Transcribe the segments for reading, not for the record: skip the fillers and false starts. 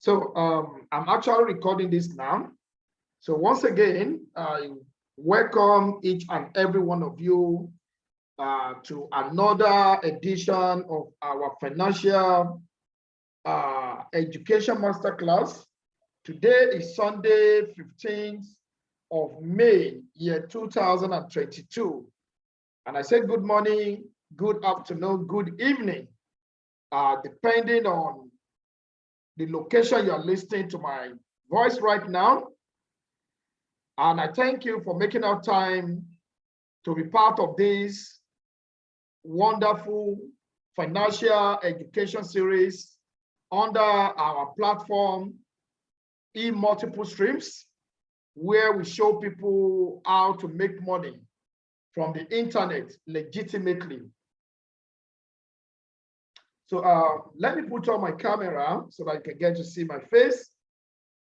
So I'm actually recording this now. So once again, I welcome each and every one of you to another edition of our financial education masterclass. Today is Sunday, 15th of May, year 2022. And I say good morning, good afternoon, good evening, depending on the location you are listening to my voice right now. And I thank you for making our time to be part of this wonderful financial education series under our platform, multiple streams, where we show people how to make money from the internet legitimately. So let me put on my camera so that you can get to see my face.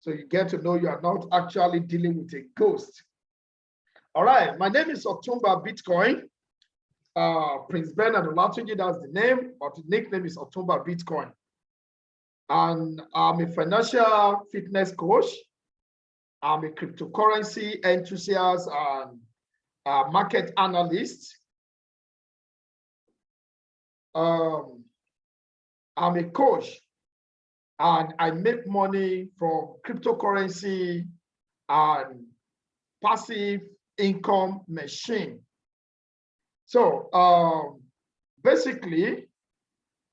So you get to know you are not actually dealing with a ghost. All right, my name is Otumba Bitcoin. Prince Bernard Olatunji, that's the name, but the nickname is Otumba Bitcoin. And I'm a financial fitness coach. I'm a cryptocurrency enthusiast and market analyst. I'm a coach and I make money from cryptocurrency and passive income machine. So basically,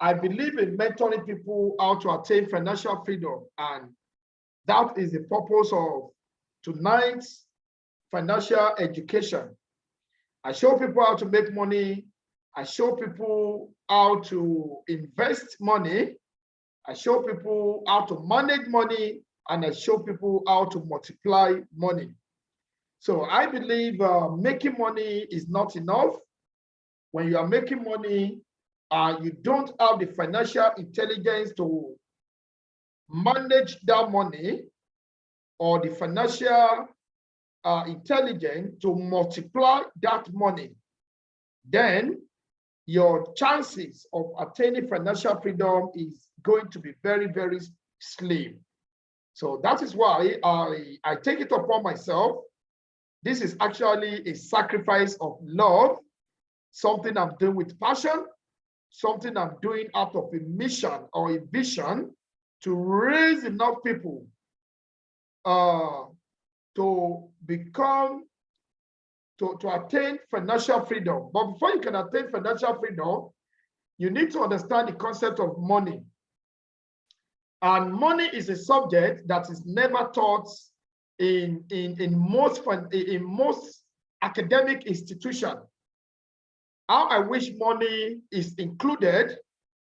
I believe in mentoring people how to attain financial freedom, and that is the purpose of tonight's financial education. I show people how to make money. I show people how to invest money. I show people how to manage money, and I show people how to multiply money. So I believe making money is not enough. When you are making money, you don't have the financial intelligence to manage that money or the financial intelligence to multiply that money, then your chances of attaining financial freedom is going to be very, very slim. So that is why I take it upon myself. This is actually a sacrifice of love, something I'm doing with passion, something I'm doing out of a mission or a vision to raise enough people to become, to attain financial freedom. But before you can attain financial freedom, you need to understand the concept of money. And money is a subject that is never taught in most academic institutions. How I wish money is included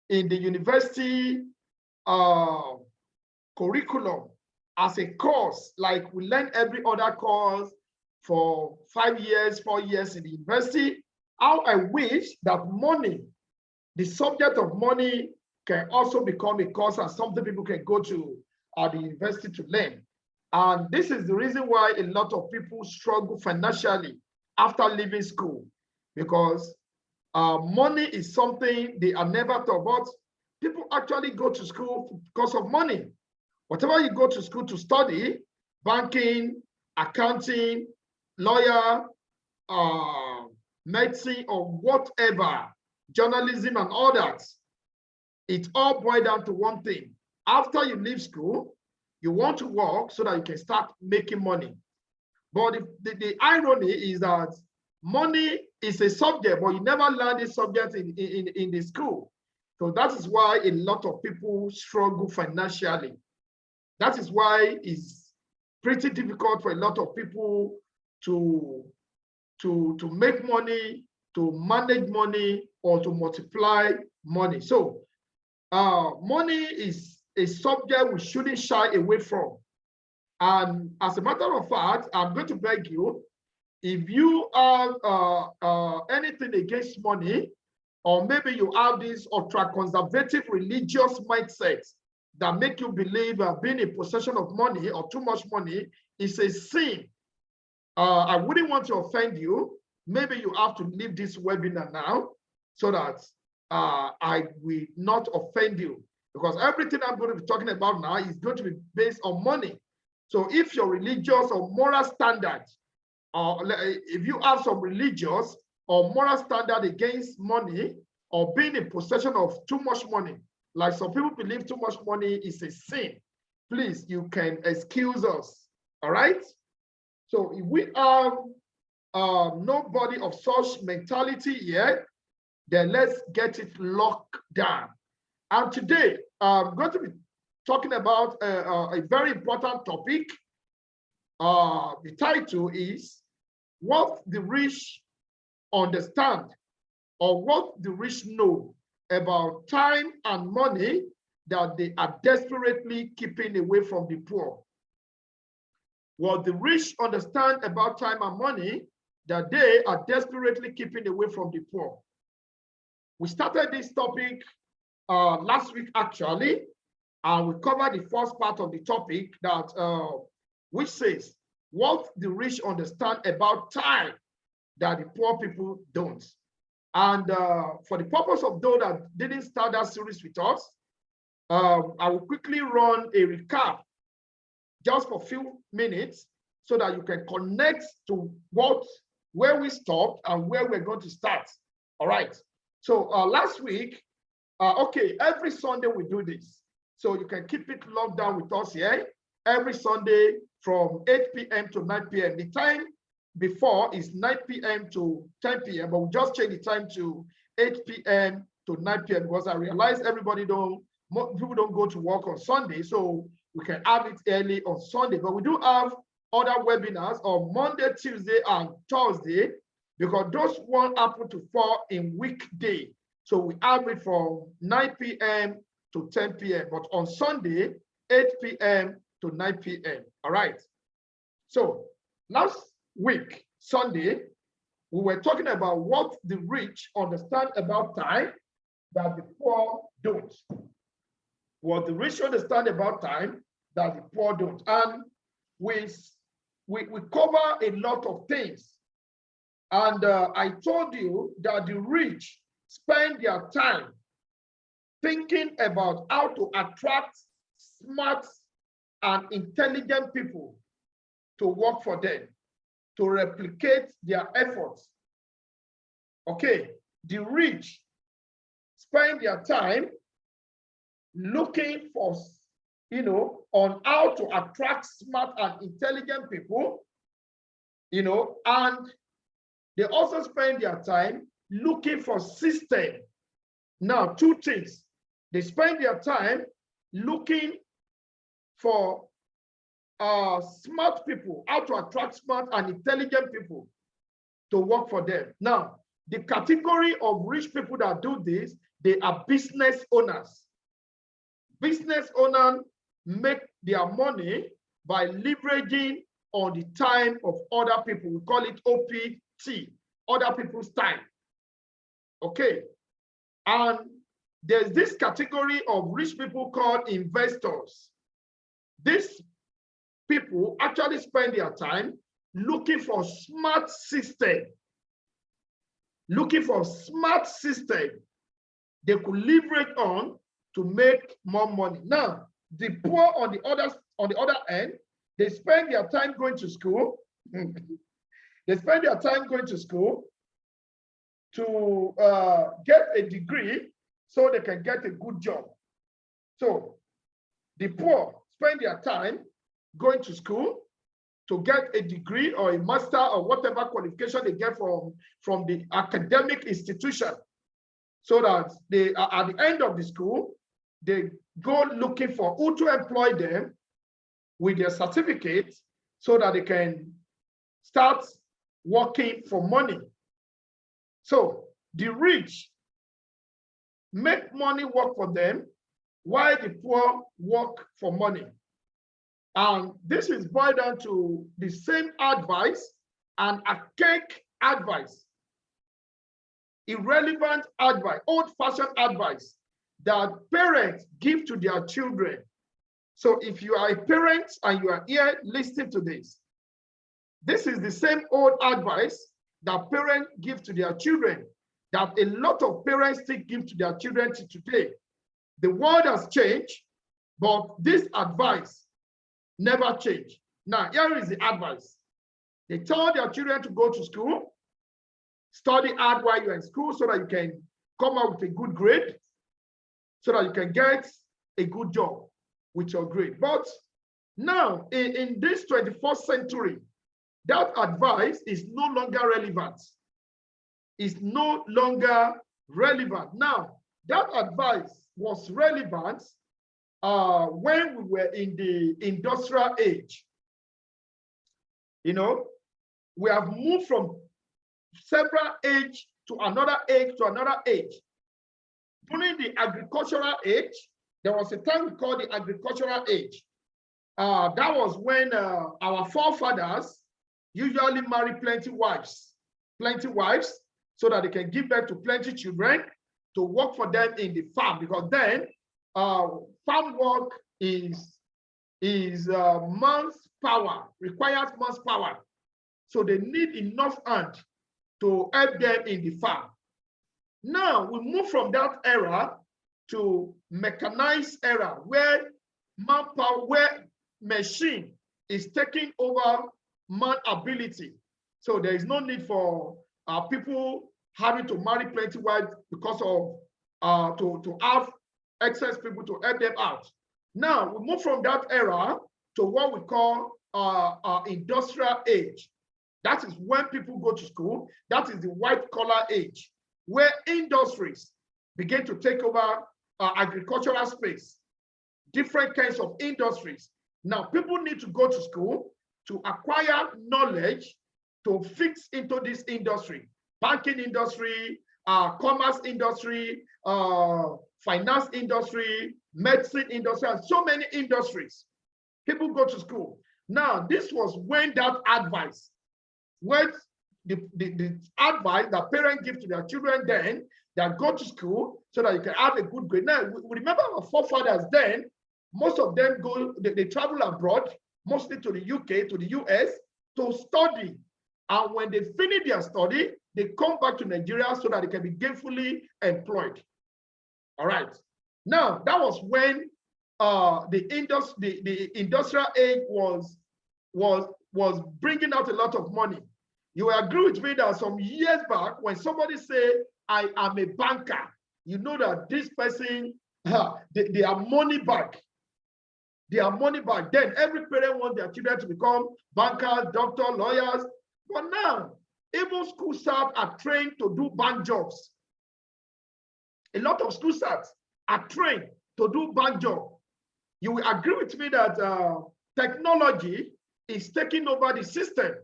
in the university curriculum as a course, like we learn every other course for 5 years, 4 years in the university. How I wish that money, the subject of money, can also become a course and something people can go to the university to learn. And this is the reason why a lot of people struggle financially after leaving school, because money is something they are never taught about. People actually go to school because of money. Whatever you go to school to study, banking, accounting, lawyer, medicine, or whatever, journalism and all that, it all boils down to one thing. After you leave school, you want to work so that you can start making money. But the irony is that money is a subject, but you never learn this subject in the school. So that is why a lot of people struggle financially. That is why it's pretty difficult for a lot of people to make money, to manage money, or to multiply money. So money is a subject we shouldn't shy away from. And as a matter of fact, I'm going to beg you, if you have anything against money, or maybe you have this ultra-conservative religious mindset that make you believe being in possession of money or too much money is a sin, I wouldn't want to offend you. Maybe you have to leave this webinar now so that I will not offend you. because everything I'm going to be talking about now is going to be based on money. So if your religious or moral standard, or if you have some religious or moral standard against money or being in possession of too much money, like some people believe too much money is a sin, please, you can excuse us, all right? So if we have nobody of such mentality yet, then let's get it locked down. And today, I'm going to be talking about a very important topic. The title is What the Rich Understand, or What the Rich Know About Time and Money that they are desperately keeping away from the poor. What the rich understand about time and money that they are desperately keeping away from the poor. We started this topic last week, actually, and we covered the first part of the topic that which says what the rich understand about time that the poor people don't. And for the purpose of those that didn't start that series with us, I will quickly run a recap just for a few minutes so that you can connect to where we stopped and where we're going to start. All right. So last week, okay, every Sunday we do this. So you can keep it locked down with us here. Every Sunday from 8 p.m. to 9 p.m. The time before is 9 p.m. to 10 p.m., but we just change the time to 8 p.m. to 9 p.m. because I realize people don't go to work on Sunday, so we can have it early on Sunday. But we do have other webinars on Monday, Tuesday, and Thursday, because those won't happen to fall in weekday. So we have it from 9 p.m. to 10 p.m. But on Sunday, 8 p.m. to 9 p.m. All right. So last week, Sunday, we were talking about what the rich understand about time that the poor don't. What the rich understand about time that the poor don't. And we cover a lot of things. And I told you that the rich spend their time thinking about how to attract smart and intelligent people to work for them, to replicate their efforts. Okay, the rich spend their time looking for, on how to attract smart and intelligent people, and they also spend their time looking for system. Now, two things. They spend their time looking for smart people, how to attract smart and intelligent people to work for them. Now, the category of rich people that do this, they are business owners. Business owners make their money by leveraging on the time of other people. We call it OPT, other people's time. Okay. And there's this category of rich people called investors. These people actually spend their time looking for smart system. Looking for smart system they could leverage on to make more money. Now, the poor on the other end, they spend their time going to school. They spend their time going to school to get a degree so they can get a good job. So the poor spend their time going to school to get a degree or a master or whatever qualification they get from the academic institution, so that they are at the end of the school, they go looking for who to employ them with their certificate so that they can start working for money. So the rich make money work for them while the poor work for money. And this is boiled down to the same advice and archaic advice, irrelevant advice, old-fashioned advice that parents give to their children. So if you are a parent and you are here listening to this, this is the same old advice that parents give to their children, that a lot of parents still give to their children today. The world has changed, but this advice never changed. Now, here is the advice. They tell their children to go to school, study hard while you're in school so that you can come out with a good grade, so that you can get a good job with your grade. But now, in this 21st century, that advice is no longer relevant. It's no longer relevant. Now, that advice was relevant when we were in the industrial age. You know, we have moved from several age to another age to another age. During the agricultural age, there was a time we called the agricultural age. That was when our forefathers usually marry plenty wives, so that they can give birth to plenty children to work for them in the farm, because then farm work is man's power, requires man's power. So they need enough hand to help them in the farm. Now we move from that era to mechanized era, where manpower, where machine is taking over man ability. So there is no need for people having to marry plenty wives because of to have excess people to help them out. Now we move from that era to what we call industrial age. That is when people go to school. That is the white collar age, where industries begin to take over agricultural space, different kinds of industries. Now people need to go to school to acquire knowledge to fix into this industry, banking industry, commerce industry, finance industry, medicine industry, and so many industries. People go to school. Now, this was when that advice, when the advice that parents give to their children then, that go to school so that you can have a good grade. Now, we remember our forefathers then, most of them they travel abroad, mostly to the UK, to the US, to study. And when they finish their study, they come back to Nigeria so that they can be gainfully employed. All right. Now, that was when the industrial age was bringing out a lot of money. You will agree with me that some years back, when somebody say, I am a banker, you know that this person, they are money back. They are money back. Then every parent wants their children to become bankers, doctors, lawyers. But now, even school staff are trained to do bank jobs. A lot of school staff are trained to do bank jobs. You will agree with me that technology is taking over the system.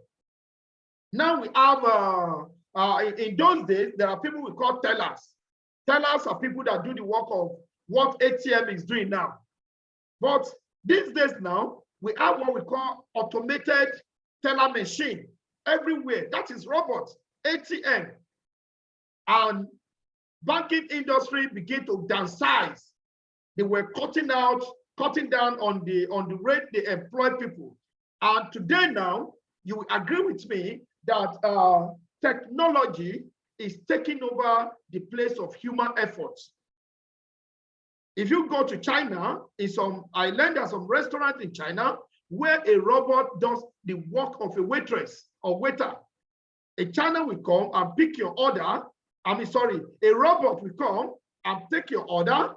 Now we have, in those days, there are people we call tellers. Tellers are people that do the work of what ATM is doing now. But these days now, we have what we call automated teller machine everywhere. That is robots, ATM. And banking industry begin to downsize. They were cutting down on the rate they employ people. And today now, you will agree with me that technology is taking over the place of human efforts. If you go to China, in some island, there's some restaurant in China where a robot does the work of a waitress or waiter. A China will come and pick your order. A robot will come and take your order,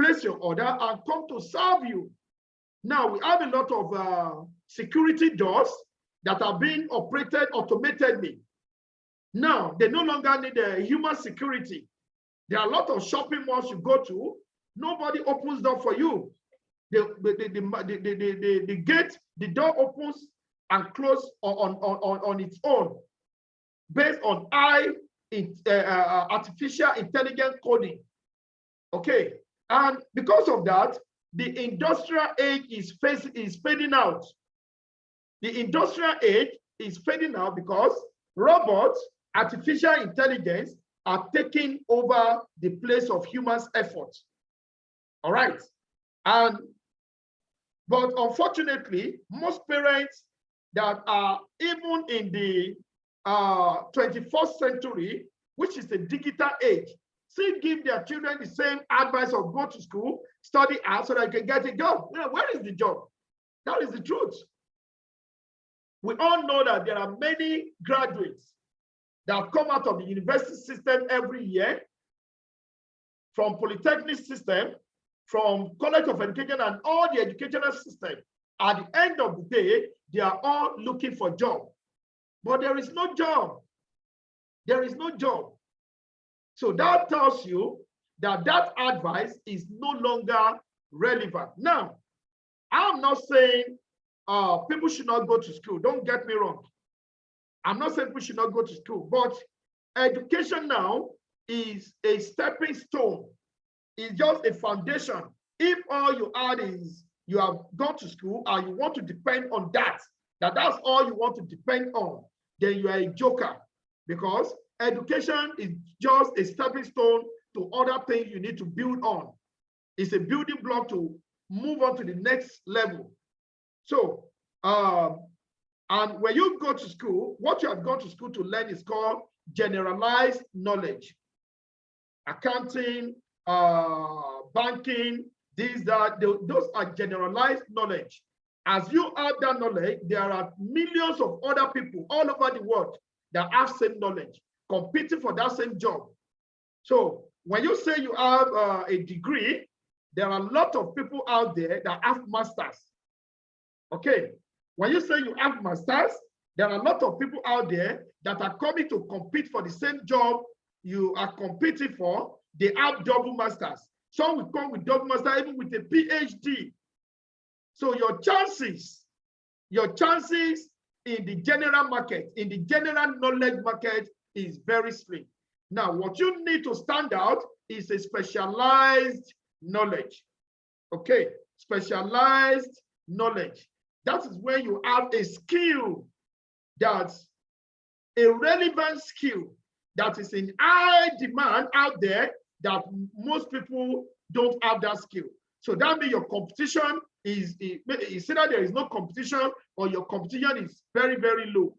place your order, and come to serve you. Now, we have a lot of security doors that are being operated automatically. Now, they no longer need a human security. There are a lot of shopping malls you go to, nobody opens door for you. The gate, the door opens and closes on its own, based on artificial intelligence coding. Okay, and because of that, the industrial age is fading out. The industrial age is fading out because robots, artificial intelligence are taking over the place of humans' effort. All right. But unfortunately, most parents that are even in the 21st century, which is the digital age, still give their children the same advice of go to school, study hard so that you can get a job. Where is the job? That is the truth. We all know that there are many graduates that come out of the university system every year, from polytechnic system, from College of Education and all the educational system. At the end of the day, they are all looking for job. But there is no job. There is no job. So that tells you that that advice is no longer relevant. Now, I'm not saying people should not go to school. Don't get me wrong. I'm not saying people should not go to school, but education now is a stepping stone. It's just a foundation. If all you add is you have gone to school and you want to depend on that's all you want to depend on, then you are a joker, because education is just a stepping stone to other things you need to build on. It's a building block to move on to the next level. So, and when you go to school, what you have gone to school to learn is called generalized knowledge. Accounting, banking, those are generalized knowledge. As you have that knowledge, there are millions of other people all over the world that have same knowledge, competing for that same job. So when you say you have a degree, there are a lot of people out there that have masters. Okay, when you say you have masters, there are a lot of people out there that are coming to compete for the same job you are competing for. They have double masters. Some will come with double master, even with a PhD. So your chances in the general market, in the general knowledge market, is very slim. Now, what you need to stand out is a specialized knowledge. Okay, specialized knowledge. That is when you have a skill, that's a relevant skill that is in high demand out there, that most people don't have that skill. So that means your competition is either there is no competition or your competition is very, very low.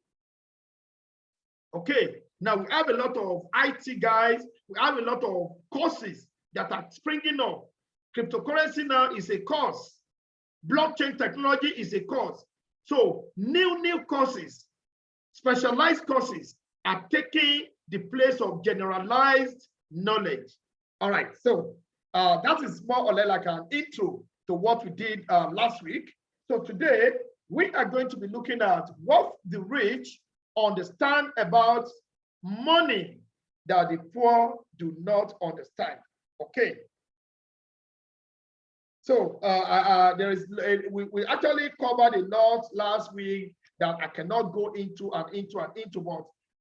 Okay, now we have a lot of IT guys, we have a lot of courses that are springing up. Cryptocurrency now is a course. Blockchain technology is a course. So new courses, specialized courses are taking the place of generalized knowledge. All right, so that is more or less like an intro to what we did last week. So today, we are going to be looking at what the rich understand about money that the poor do not understand. Okay. So we actually covered a lot last week that I cannot go into, but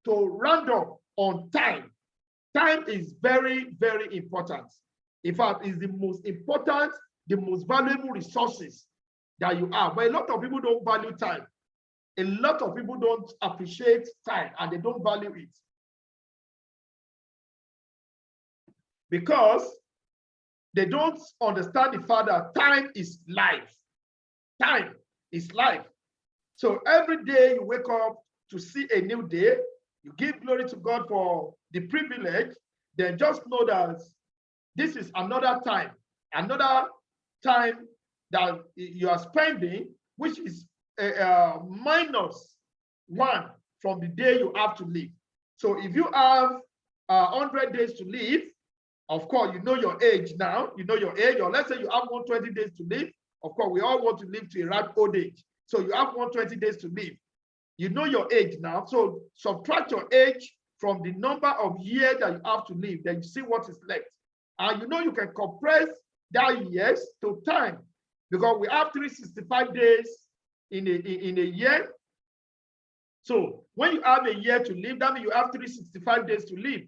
to round up on time. Time is very, very important. In fact, it's the most important, the most valuable resources that you have. But a lot of people don't value time. A lot of people don't appreciate time and they don't value it. Because they don't understand the fact that time is life. Time is life. So every day you wake up to see a new day, you give glory to God for the privilege, then just know that this is another time that you are spending, which is -1 from the day you have to live. So if you have 100 days to live, of course, you know your age now, you know your age, or let's say you have 120 days to live. Of course, we all want to live to a ripe old age. So you have 120 days to live. You know your age now. So subtract your age from the number of years that you have to live, then you see what is left. And you know you can compress that years to time, because we have 365 days in a year. So when you have a year to live, that means you have 365 days to live.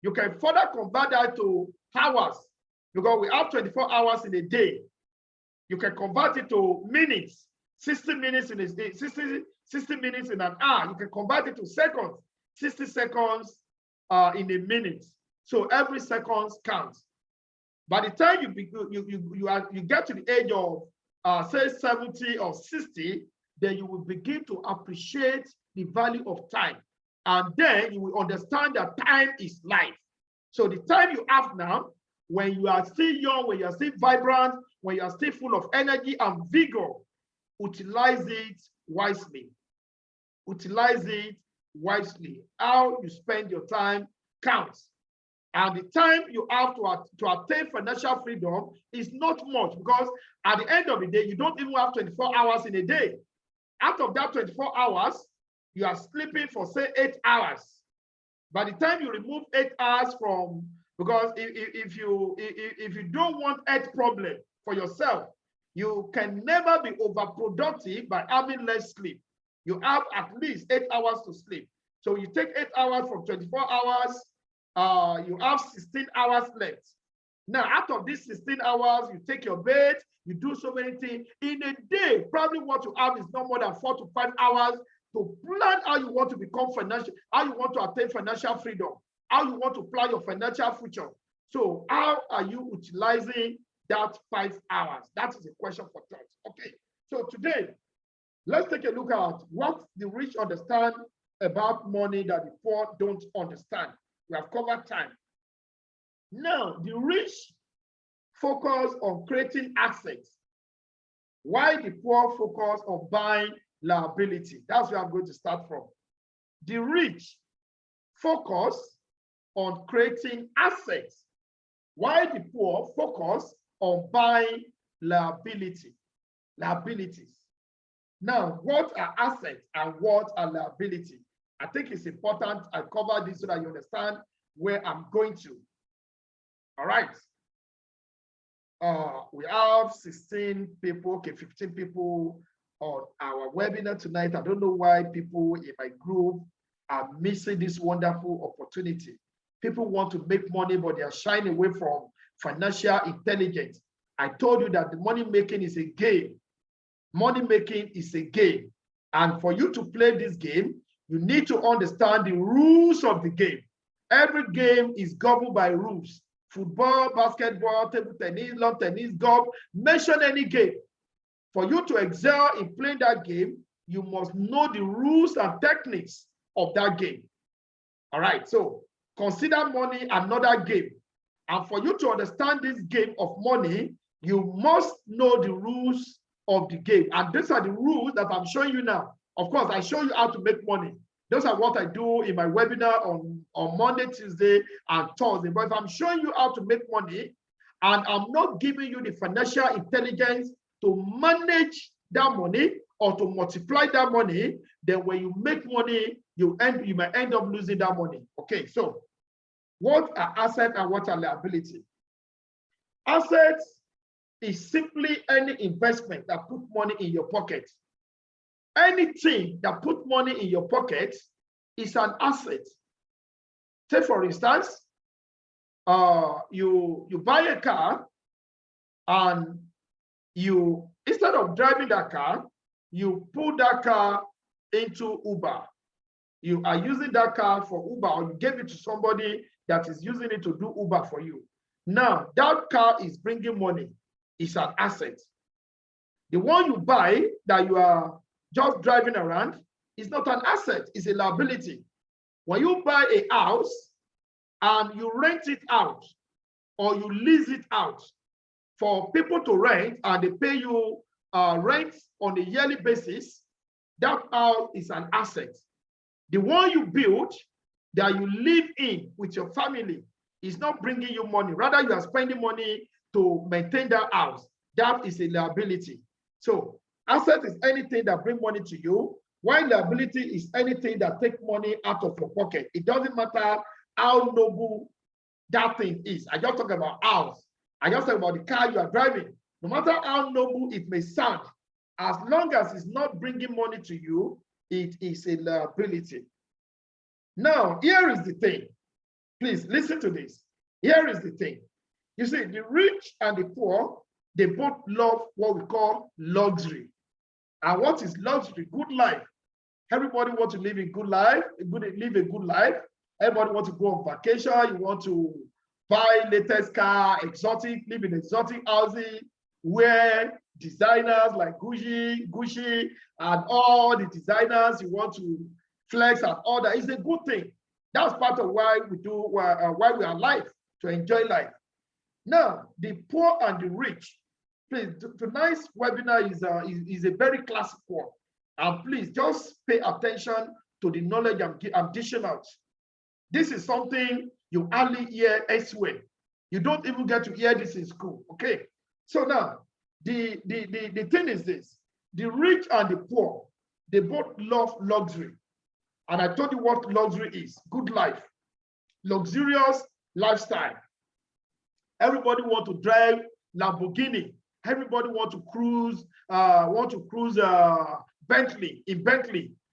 You can further convert that to hours, because we have 24 hours in a day. You can convert it to minutes, 60 minutes in a day, 60 minutes in an hour. You can convert it to seconds, 60 seconds in a minute. So every second counts. By the time you get to the age of say 70 or 60, then you will begin to appreciate the value of time. And then you will understand that time is life. So the time you have now, when you are still young, when you are still vibrant, when you are still full of energy and vigor, utilize it wisely. Utilize it wisely. How you spend your time counts. And the time you have to attain financial freedom is not much, because at the end of the day, you don't even have 24 hours in a day. Out of that 24 hours, you are sleeping for, say, 8 hours. By the time you remove 8 hours from, because if you don't want health problem for yourself, you can never be overproductive by having less sleep. You have at least 8 hours to sleep. So you take 8 hours from 24 hours, you have 16 hours left. Now, out of these 16 hours, you take your bed, you do so many things. In a day, probably what you have is no more than 4 to 5 hours to plan how you want to become financial, how you want to attain financial freedom, how you want to plan your financial future. So how are you utilizing that 5 hours? That is a question for thought. Okay, so today, let's take a look at what the rich understand about money that the poor don't understand. We have covered time. Now, the rich focus on creating assets, while the poor focus on buying liability. That's where I'm going to start from. The rich focus on creating assets, while the poor focus on buying liabilities. Now, what are assets and what are liability? I think it's important I cover this so that you understand where I'm going to. All right. We have 16 people, okay, 15 people on our webinar tonight. I don't know why people in my group are missing this wonderful opportunity. People want to make money, but they are shying away from financial intelligence. I told you that the money making is a game. Money making is a game. And for you to play this game, you need to understand the rules of the game. Every game is governed by rules. Football, basketball, table tennis, lawn tennis, golf, mention any game. For you to excel in playing that game, you must know the rules and techniques of that game. All right, so consider money another game. And for you to understand this game of money, you must know the rules of the game. And these are the rules that I'm showing you now. Of course, I show you how to make money. Those are what I do in my webinar on Monday, Tuesday, and Thursday. But if I'm showing you how to make money, and I'm not giving you the financial intelligence to manage that money or to multiply that money, then when you make money, you might end up losing that money. Okay, so what are assets and what are liability? Assets is simply any investment that put money in your pocket. Anything that put money in your pocket is an asset. Say, for instance, you buy a car, and you, instead of driving that car, you put that car into Uber. You are using that car for Uber, or you gave it to somebody that is using it to do Uber for you. Now, that car is bringing money. It's an asset. The one you buy that you are just driving around is not an asset, it's a liability. When you buy a house and you rent it out or you lease it out for people to rent, and they pay you rent on a yearly basis, that house is an asset. The one you build that you live in with your family is not bringing you money. Rather, you are spending money to maintain that house. That is a liability. So asset is anything that brings money to you, while liability is anything that takes money out of your pocket. It doesn't matter how noble that thing is. I just talk about house. I just talk about the car you are driving. No matter how noble it may sound, as long as it's not bringing money to you, it is a liability. Now, here is the thing. Please listen to this. Here is the thing. You see, the rich and the poor, they both love what we call luxury. And what is luxury? Good life. Everybody wants to live a good life, live a good life. Everybody wants to go on vacation. You want to buy latest car, exotic, live in exotic housing, wear designers like Gucci, and all the designers. You want to flex and all that. It's a good thing. That's part of why we do, why we are alive, to enjoy life. Now, the poor and the rich. Please, tonight's webinar is a very classic one. And please just pay attention to the knowledge I'm dishing out. This is something you hardly hear elsewhere. You don't even get to hear this in school. Okay. So now, the thing is this: the rich and the poor, they both love luxury. And I told you what luxury is: good life, luxurious lifestyle. Everybody want to drive Lamborghini. Everybody want to cruise Bentley.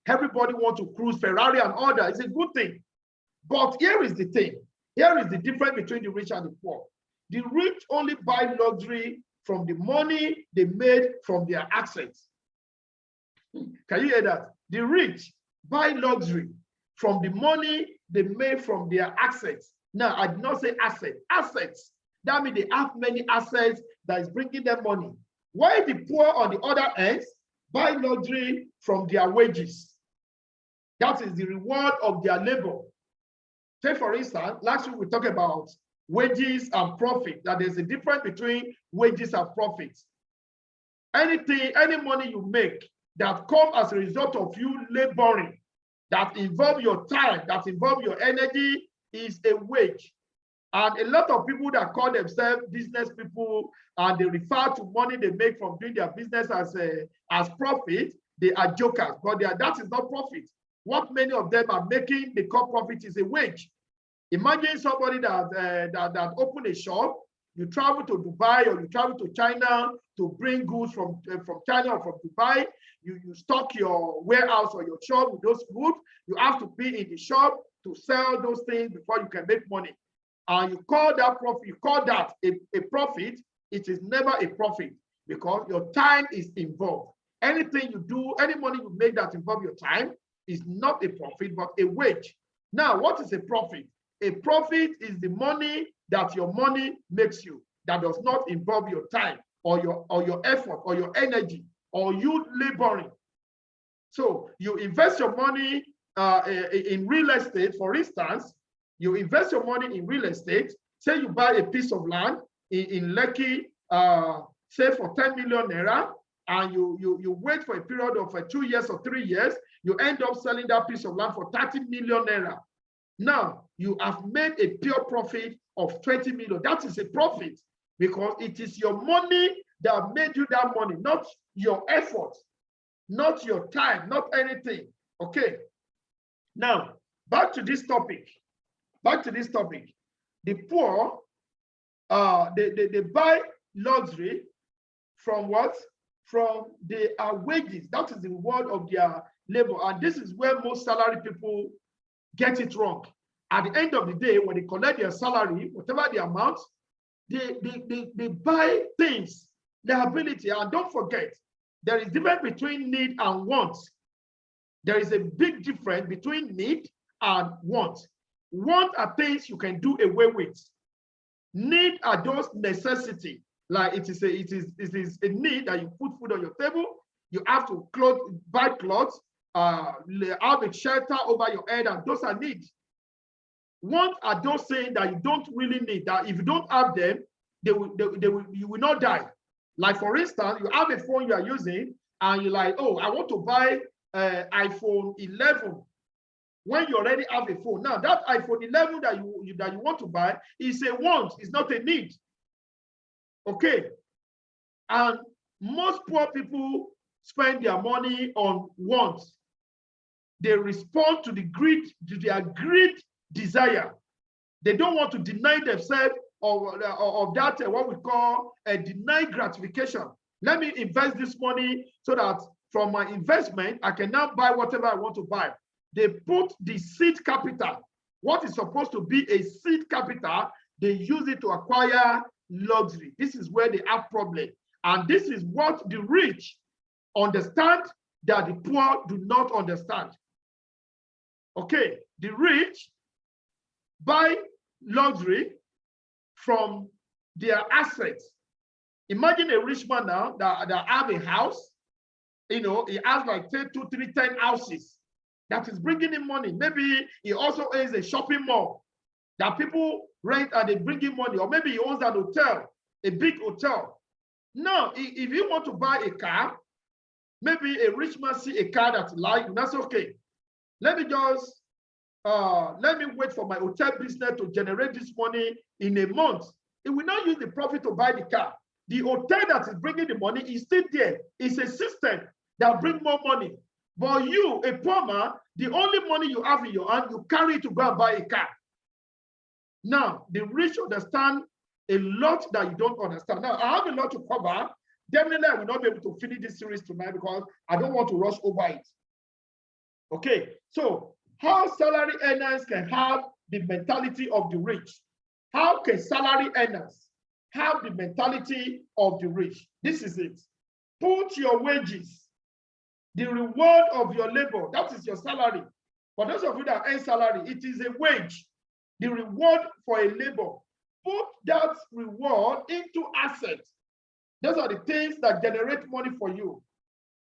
Everybody want to cruise Ferrari and all that. It's a good thing. But here is the thing. Here is the difference between the rich and the poor. The rich only buy luxury from the money they made from their assets. Can you hear that? The rich buy luxury from the money they made from their assets. Now, I did not say asset, assets. That means they have many assets that is bringing them money. While the poor, on the other hand, buy luxury from their wages. That is the reward of their labor. Take, for instance, last week we talked about wages and profit, that there's a difference between wages and profits. Any money you make that comes as a result of you laboring, that involve your time, that involve your energy, is a wage. And a lot of people that call themselves business people and they refer to money they make from doing their business as profit, they are jokers, but that is not profit. What many of them are making, they call profit, is a wage. Imagine somebody that opened a shop. You travel to Dubai or you travel to China to bring goods from China or from Dubai. You stock your warehouse or your shop with those goods. You have to be in the shop to sell those things before you can make money. And you call that profit, you call that a profit. It is never a profit because your time is involved. Anything you do, any money you make that involve your time is not a profit, but a wage. Now, what is a profit? A profit is the money that your money makes you, that does not involve your time or your effort or your energy or you laboring. So you invest your money in real estate, for instance. You invest your money in real estate. Say you buy a piece of land in Lekki, say for 10 million naira, and you wait for a period of 2 years or 3 years, you end up selling that piece of land for 30 million naira. Now, you have made a pure profit of 20 million. That is a profit because it is your money that made you that money, not your effort, not your time, not anything. Okay. Now, back to this topic. The poor, they buy luxury from what? From their wages. That is the reward of their labor. And this is where most salary people get it wrong. At the end of the day, when they collect their salary, whatever the amount, they buy things, their ability. And don't forget, there is difference between need and want. There is a big difference between need and want. Want are things you can do away with. Need are those necessities. Like it is a need that you put food on your table. You have to buy clothes, have a shelter over your head, and those are needs. Want are those things that you don't really need, that if you don't have them, you will not die. Like for instance, you have a phone you are using, and you're like, oh, I want to buy iPhone 11. When you already have a phone. Now, that iPhone 11 that you want to buy is a want, it's not a need. Okay. And most poor people spend their money on wants. They respond to their greed desire. They don't want to deny themselves of that, what we call a denied gratification. Let me invest this money so that from my investment, I can now buy whatever I want to buy. They put the seed capital, what is supposed to be a seed capital, they use it to acquire luxury. This is where they have problem. And this is what the rich understand that the poor do not understand. Okay, the rich buy luxury from their assets. Imagine a rich man now that have a house, he has like 10 houses. that is bringing in money. Maybe he also owns a shopping mall that people rent and they bring in money. Or maybe he owns an hotel, a big hotel. Now, if you want to buy a car, maybe a rich man see a car that he likes, that's okay. Let me wait for my hotel business to generate this money in a month. It will not use the profit to buy the car. The hotel that is bringing the money is still there. It's a system that brings more money. But you, a poor man, the only money you have in your hand, you carry it to go and buy a car. Now, the rich understand a lot that you don't understand. Now, I have a lot to cover. Definitely, I will not be able to finish this series tonight because I don't want to rush over it. Okay, so how salary earners can have the mentality of the rich? How can salary earners have the mentality of the rich? This is it. Put your wages, the reward of your labor, that is your salary. For those of you that earn salary, it is a wage, the reward for a labor. Put that reward into assets. Those are the things that generate money for you.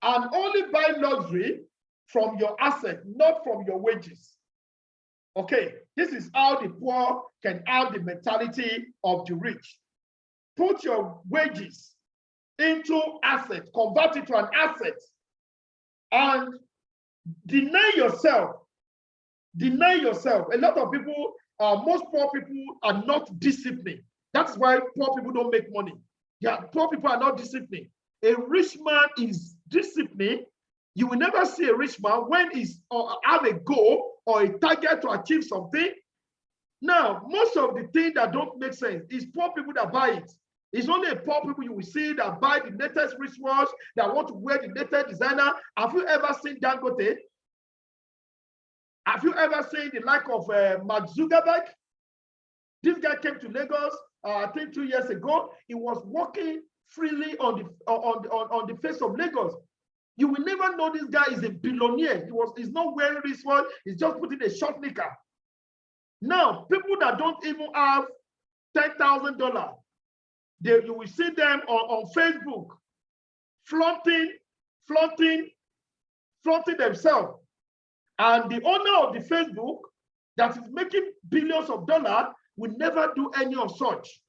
And only buy luxury from your asset, not from your wages. Okay, this is how the poor can have the mentality of the rich. Put your wages into assets, convert it to an asset, and deny yourself. Deny yourself. A lot of people, most poor people are not disciplined. That's why poor people don't make money. Yeah, poor people are not disciplined. A rich man is disciplined. You will never see a rich man when he's have a goal or a target to achieve something. Now, most of the things that don't make sense is poor people that buy it. It's only a poor people you will see that buy the latest wristwatch, that want to wear the latest designer. Have you ever seen Dangote? Have you ever seen the like of Mark Zuckerberg? This guy came to Lagos, I think 2 years ago. He was walking freely on the face of Lagos. You will never know this guy is a billionaire. He's not wearing wristwatch. He's just putting a short knicker. Now, people that don't even have $10,000, you will see them on Facebook flaunting themselves. And the owner of the Facebook that is making billions of dollars will never do any of such.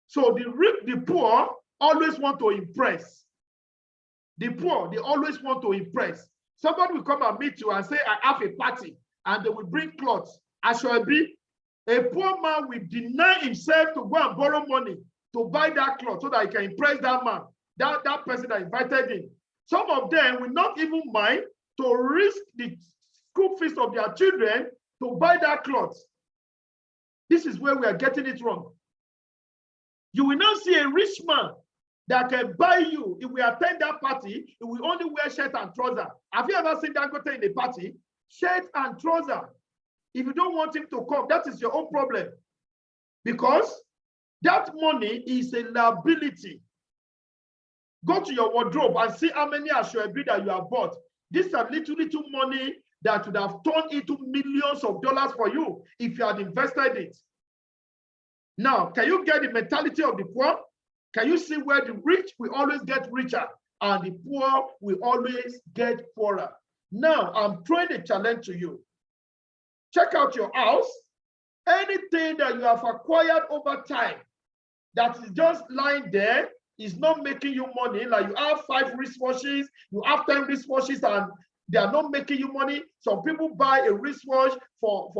So the poor always want to impress. The poor, they always want to impress. Somebody will come and meet you and say, I have a party, and they will bring clothes. I shall be. A poor man will deny himself to go and borrow money to buy that cloth so that he can impress that man, that person that invited him. Some of them will not even mind to risk the school fees of their children to buy that cloth. This is where we are getting it wrong. You will not see a rich man that can buy you. If we attend that party, he will only wear shirt and trouser. Have you ever seen Dangote in a party? Shirt and trouser. If you don't want him to come, that is your own problem. Because that money is a liability. Go to your wardrobe and see how many Ashwebi that you have bought. These are little money that would have turned into millions of dollars for you if you had invested it. Now, can you get the mentality of the poor? Can you see where the rich will always get richer and the poor will always get poorer? Now, I'm throwing a challenge to you. Check out your house. Anything that you have acquired over time that is just lying there is not making you money. Like you have 5 wristwatches, you have 10 wristwatches, and they are not making you money. Some people buy a wristwatch for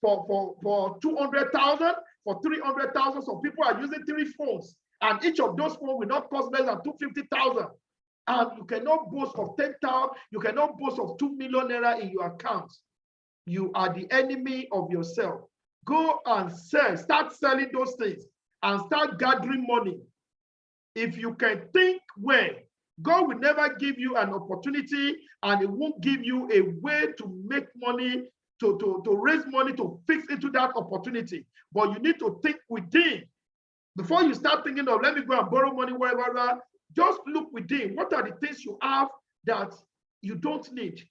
200,000, for 300,000. Some people are using 3 phones, and each of those phones will not cost less than 250,000. And you cannot boast of 10,000. You cannot boast of 2 million naira in your account. You are the enemy of yourself. Go and sell. Start selling those things and start gathering money. If you can think well, God will never give you an opportunity, and it won't give you a way to make money, to raise money to fix into that opportunity. But you need to think within. Before you start thinking of, let me go and borrow money, wherever, just look within. What are the things you have that you don't need?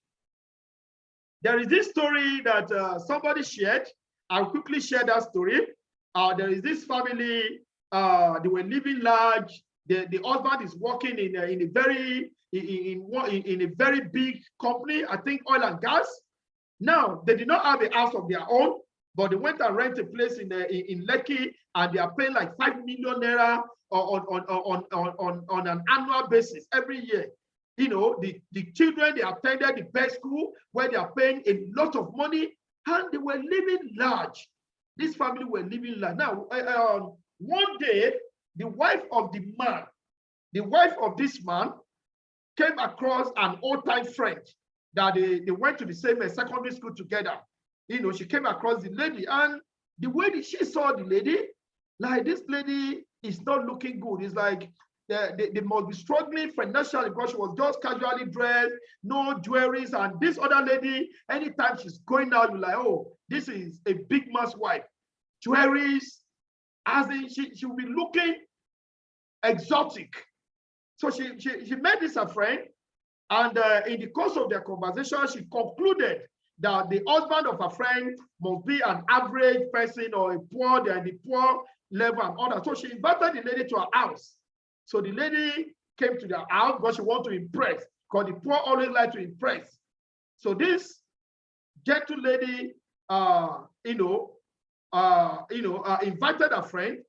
There is this story that somebody shared. I'll quickly share that story. There is this family, they were living large. the husband is working in a very big company, I think oil and gas. Now they did not have a house of their own, but they went and rent a place in Lekki, and they are paying like 5 million naira on an annual basis every year. You know, the children, they attended the best school where they are paying a lot of money, and they were living large. This family were living large. Now, one day, the wife of this man came across an old-time friend that they went to the same secondary school together. You know, she came across the lady, and the way she saw the lady, like, this lady is not looking good. It's like they must be struggling financially, because she was just casually dressed, no jewelries. And this other lady, anytime she's going out, you're like, oh, this is a big man's wife. Jewelries, as in she will be looking exotic. So she made this a friend, and in the course of their conversation, she concluded that the husband of her friend must be an average person, or a poor, they're the poor level and all that. So she invited the lady to her house. So the lady came to their house because she wanted to impress, because the poor always like to impress. So this gentle lady, invited a friend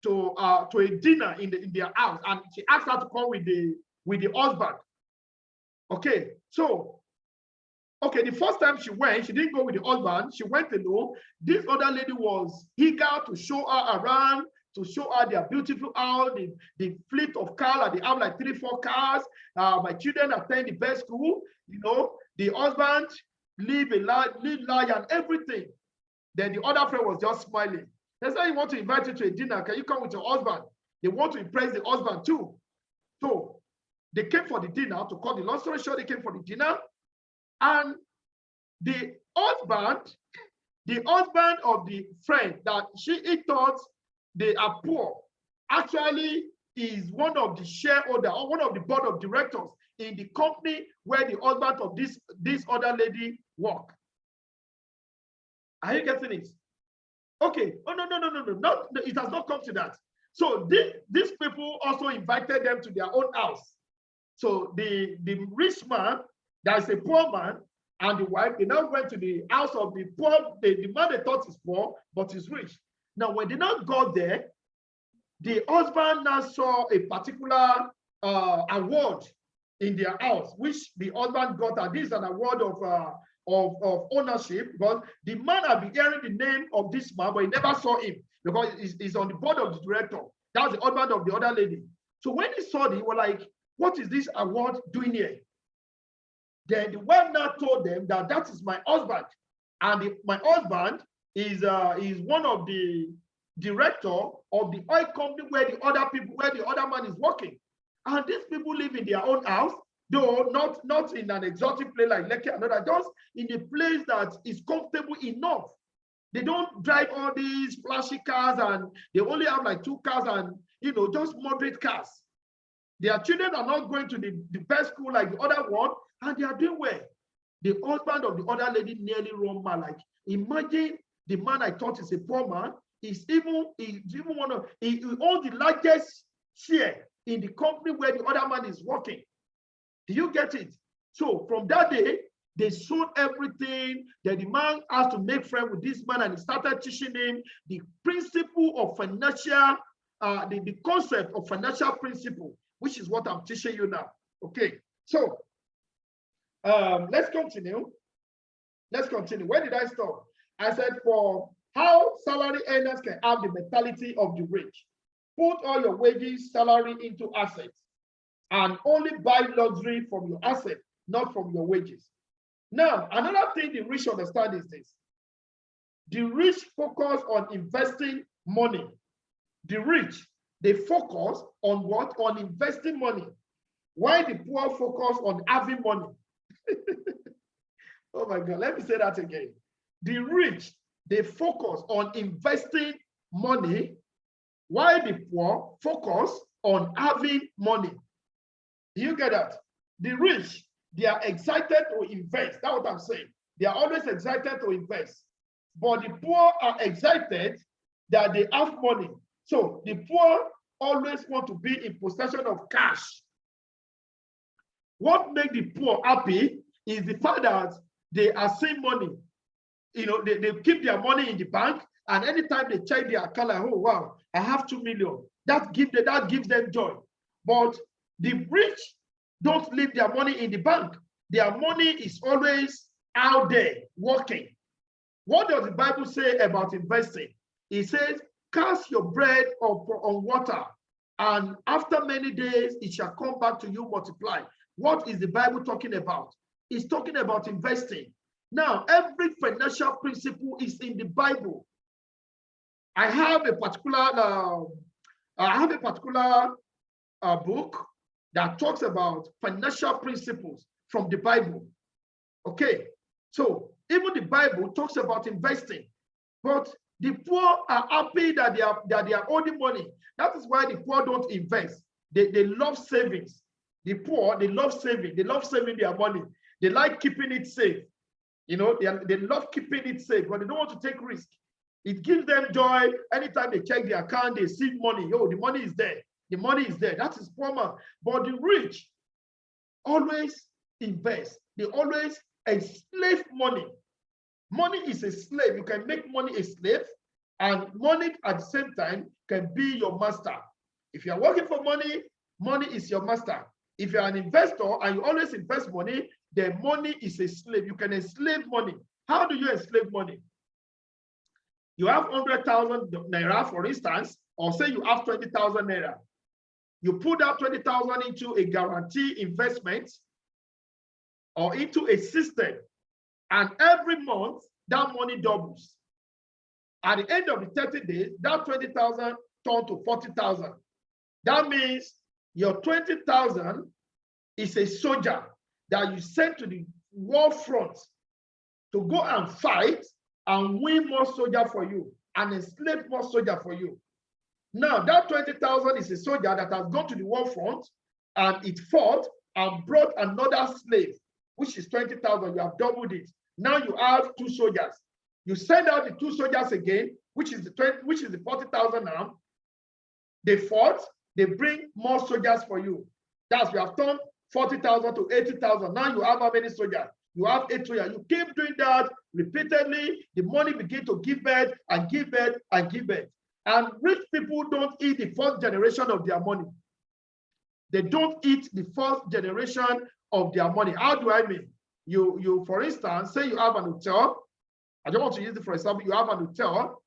to a dinner in their house, and she asked her to come with the husband. Okay, so the first time she went, she didn't go with the husband. She went alone. This other lady was eager to show her around, to show her their beautiful house, the fleet of cars. They have like 3-4 cars. My children attend the best school. You know, the husband live large and everything. Then the other friend was just smiling. They said, you want to invite you to a dinner, can you come with your husband? They want to impress the husband too. So they came for the dinner. To cut the long story short, they came for the dinner. And the husband of the friend that he thought they are poor, actually is one of the shareholder, or one of the board of directors in the company where the husband of this other lady work. Are you getting it? Okay. Oh, no. It has not come to that. So these people also invited them to their own house. So the rich man, that's a poor man, and the wife, they now went to the house of the poor, the man they thought is poor, but is rich. Now, when they now got there, the husband now saw a particular award in their house, which the husband got, and this is an award of ownership, because the man had been hearing the name of this man, but he never saw him, because he's on the board of the director. That's the husband of the other lady. So when he saw it, he was like, what is this award doing here? Then the wife now told them that is my husband, and my husband is one of the director of the oil company where the other man is working. And these people live in their own house, though not in an exotic place like Lekki, another, just in a place that is comfortable enough. They don't drive all these flashy cars, and they only have like 2 cars, and just moderate cars. Their children are not going to the best school like the other one, and they are doing well. The husband of the other lady nearly run mad. Like, imagine the man I thought is a poor man. He owns the largest share in the company where the other man is working. Do you get it? So from that day, they sold everything. Then the man has to make friends with this man, and he started teaching him the principle of financial, the concept of financial principle, which is what I'm teaching you now. Okay, so let's continue. Where did I stop? I said, for how salary earners can have the mentality of the rich. Put all your wages, salary into assets, and only buy luxury from your asset, not from your wages. Now, another thing the rich understand is this. The rich focus on investing money. The rich, they focus on what? On investing money. While the poor focus on having money. Oh my God, let me say that again. The rich, they focus on investing money, while the poor focus on having money. Do you get that? The rich, they are excited to invest. That's what I'm saying. They are always excited to invest. But the poor are excited that they have money. So the poor always want to be in possession of cash. What makes the poor happy is the fact that they are seeing money. You know, they keep their money in the bank, and anytime they check their account, like, oh wow, I have 2 million. That gives them joy. But the rich don't leave their money in the bank. Their money is always out there working. What does the Bible say about investing? It says, cast your bread on water, and after many days it shall come back to you multiplied. What is the Bible talking about? It's talking about investing. Now, every financial principle is in the Bible. I have a particular book that talks about financial principles from the Bible. Okay, so even the Bible talks about investing, but the poor are happy that they are owning money. That is why the poor don't invest. They love savings. The poor, they love saving. They love saving their money. They like keeping it safe. You know, they love keeping it safe, but they don't want to take risk. It gives them joy. Anytime they check their account, they see money. Oh, the money is there. The money is there. That is poor man. But the rich always invest. They always enslave money. Money is a slave. You can make money a slave, and money at the same time can be your master. If you are working for money, money is your master. If you are an investor and you always invest money, then money is a slave. You can enslave money. How do you enslave money? You have 100,000 naira, for instance, or say you have 20,000 naira. You put that 20,000 into a guarantee investment or into a system, and every month that money doubles. At the end of the 30 days, that 20,000 turned to 40,000. That means your 20,000 is a soldier that you send to the war front to go and fight and win more soldier for you and enslave more soldier for you. Now that 20,000 is a soldier that has gone to the war front and it fought and brought another slave, which is 20,000. You have doubled it. Now you have 2 soldiers. You send out the 2 soldiers again, which is the 40,000 now. They fought, they bring more soldiers for you. That's, you have turned 40,000 to 80,000. Now you have how many soldiers? You have 8 soldiers. You keep doing that repeatedly. The money begins to give birth and give birth and give birth. And rich people don't eat the first generation of their money. They don't eat the first generation of their money. How do I mean? You for instance, say you have an hotel. I don't want to use it for example. You have an hotel,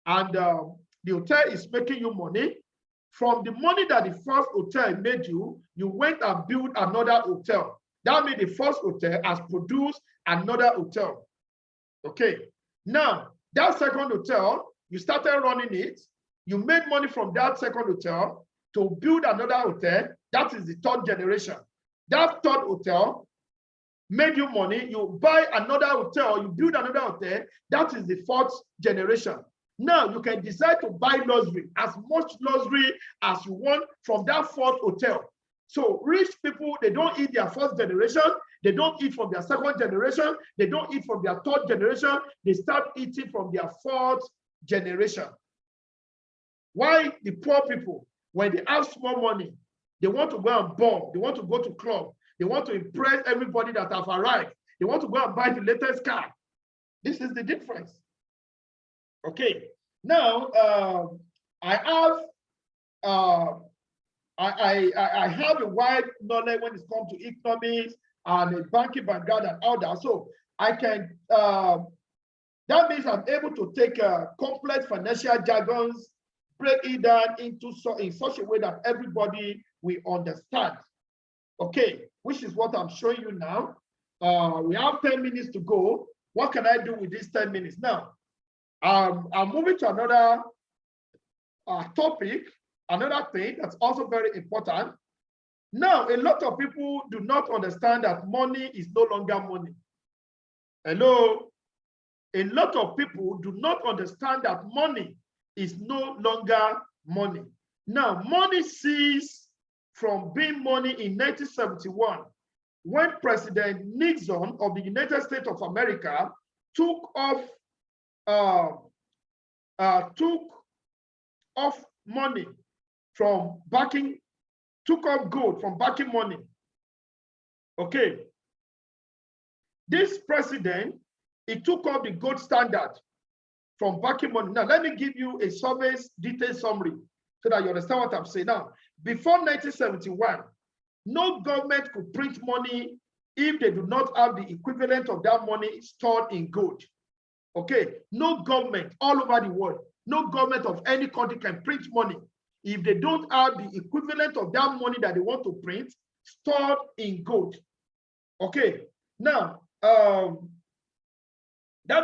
and the hotel is making you money. From the money that the first hotel made you, you went and built another hotel. That means the first hotel has produced another hotel. Okay. Now, that second hotel, you started running it. You made money from that second hotel to build another hotel. That is the 3rd generation. That 3rd hotel made you money. You buy another hotel, you build another hotel. That is the 4th generation. Now you can decide to buy luxury, as much luxury as you want from that 4th hotel. So rich people, they don't eat their 1st generation. They don't eat from their 2nd generation. They don't eat from their 3rd generation. They start eating from their 4th generation. Why the poor people, when they have small money, they want to go and bomb. They want to go to club. They want to impress everybody that have arrived. They want to go and buy the latest car. This is the difference. Okay. Now I have a wide knowledge when it comes to economics and a banking background and all that. So I can that means I'm able to take complex financial jargons, break it down into in such a way that everybody will understand. Okay, which is what I'm showing you now. We have 10 minutes to go. What can I do with these 10 minutes now? I'm moving to another topic, another thing that's also very important. Now, a lot of people do not understand that money is no longer money. Hello? A lot of people do not understand that money is no longer money. Now, money ceased from being money in 1971 when President Nixon of the United States of America took off money from backing, took up gold from backing money. Okay. This president, he took up the gold standard from backing money. Now, let me give you a survey's detailed summary so that you understand what I'm saying. Now, before 1971, no government could print money if they do not have the equivalent of that money stored in gold. Okay, no government all over the world, no government of any country can print money if they don't have the equivalent of that money that they want to print stored in gold. Okay, now, that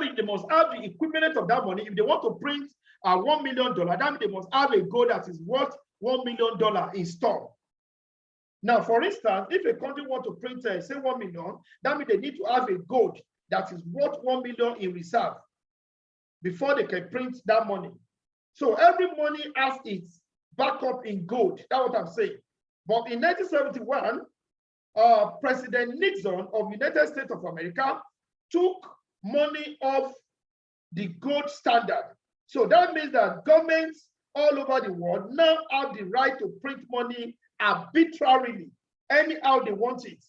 means they must have the equivalent of that money. If they want to print $1 million, that means they must have a gold that is worth $1 million in store. Now, for instance, if a country wants to print, say 1 million, that means they need to have a gold that is worth 1 million in reserve before they can print that money. So every money has its backup in gold. That's what I'm saying. But in 1971, President Nixon of the United States of America took money off the gold standard. So that means that governments all over the world now have the right to print money arbitrarily, anyhow they want it.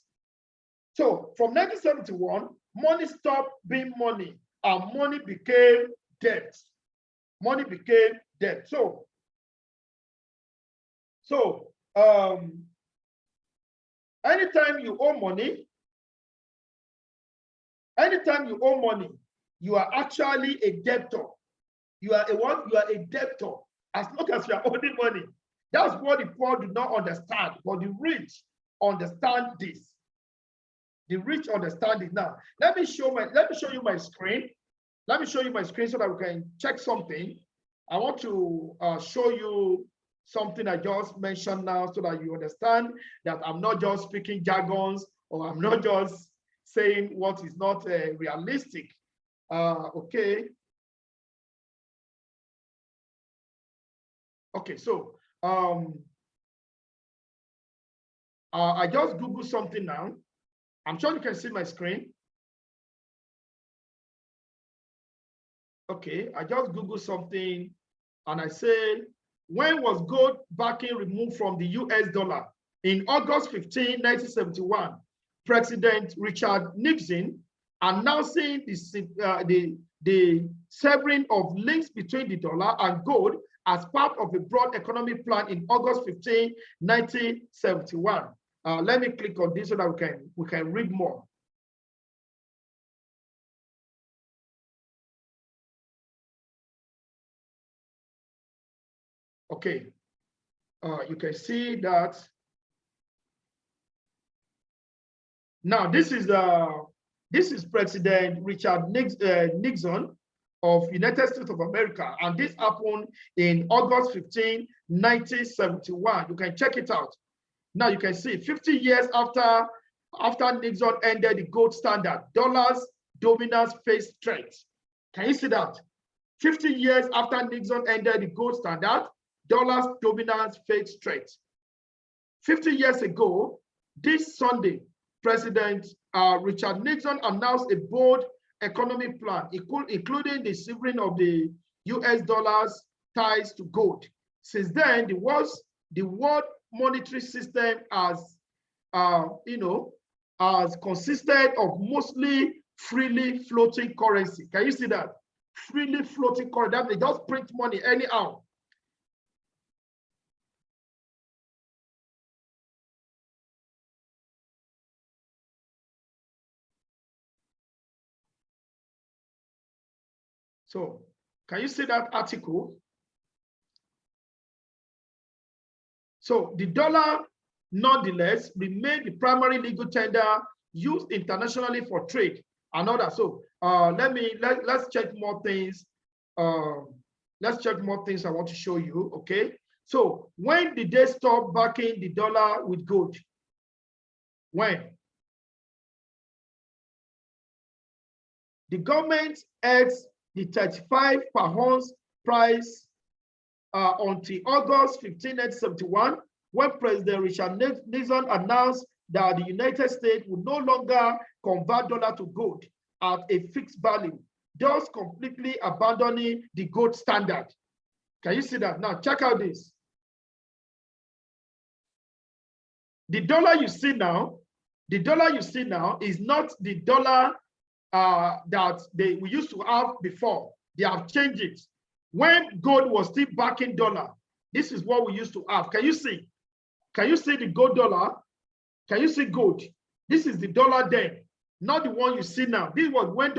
So from 1971, money stopped being money and money became debt. Money became debt. So anytime you owe money, you are actually a debtor. You are a what? You are a debtor as long as you are owing money. That's what the poor do not understand, but the rich understand this. The rich understand it. Now, let me show you my screen. Let me show you my screen so that we can check something. I want to show you something I just mentioned now so that you understand that I'm not just speaking jargons or I'm not just saying what is not realistic. Okay. Okay, so I just Googled something now. I'm sure you can see my screen. Okay, I just Googled something and I said, when was gold backing removed from the US dollar? In August 15, 1971, President Richard Nixon announcing the severing of links between the dollar and gold as part of a broad economic plan in August 15, 1971. Let me click on this so that we can read more. Okay, you can see that. Now this is President Richard Nixon of United States of America, and this happened in August 15, 1971. You can check it out. Now you can see 50 years after Nixon ended the gold standard, dollars dominance faced threat. Can you see that? 50 years after Nixon ended the gold standard, dollars dominance faced threat. 50 years ago, this Sunday, President Richard Nixon announced a bold economic plan, including the severing of the US dollars ties to gold. Since then, the world monetary system has consisted of mostly freely floating currency. Can you see that? Freely floating currency. That they just print money anyhow. So, can you see that article? So, the dollar, nonetheless, remained the primary legal tender used internationally for trade and others. So, let's check more things. Let's check more things I want to show you. Okay. So, when did they stop backing the dollar with gold? When? The government adds the 35 per ounce price until August 15, 1971, when President Richard Nixon announced that the United States would no longer convert dollar to gold at a fixed value, thus completely abandoning the gold standard. Can you see that? Now, check out this. The dollar you see now, is not the dollar that we used to have before. They have changed it. When gold was still backing dollar, this is what we used to have. Can you see? Can you see the gold dollar? Can you see gold? This is the dollar then, not the one you see now. This was when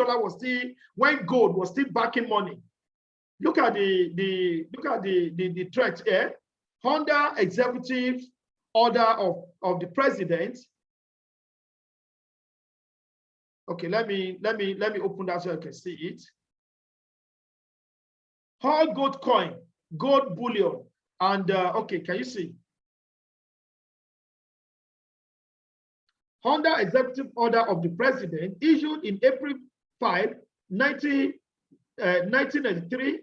when gold was still backing money. Look at the threat here. Under executive order of the president. Okay, let me open that so I can see it. All gold coin, gold bullion, and okay, can you see? Under executive order of the president issued in April 5, 1993.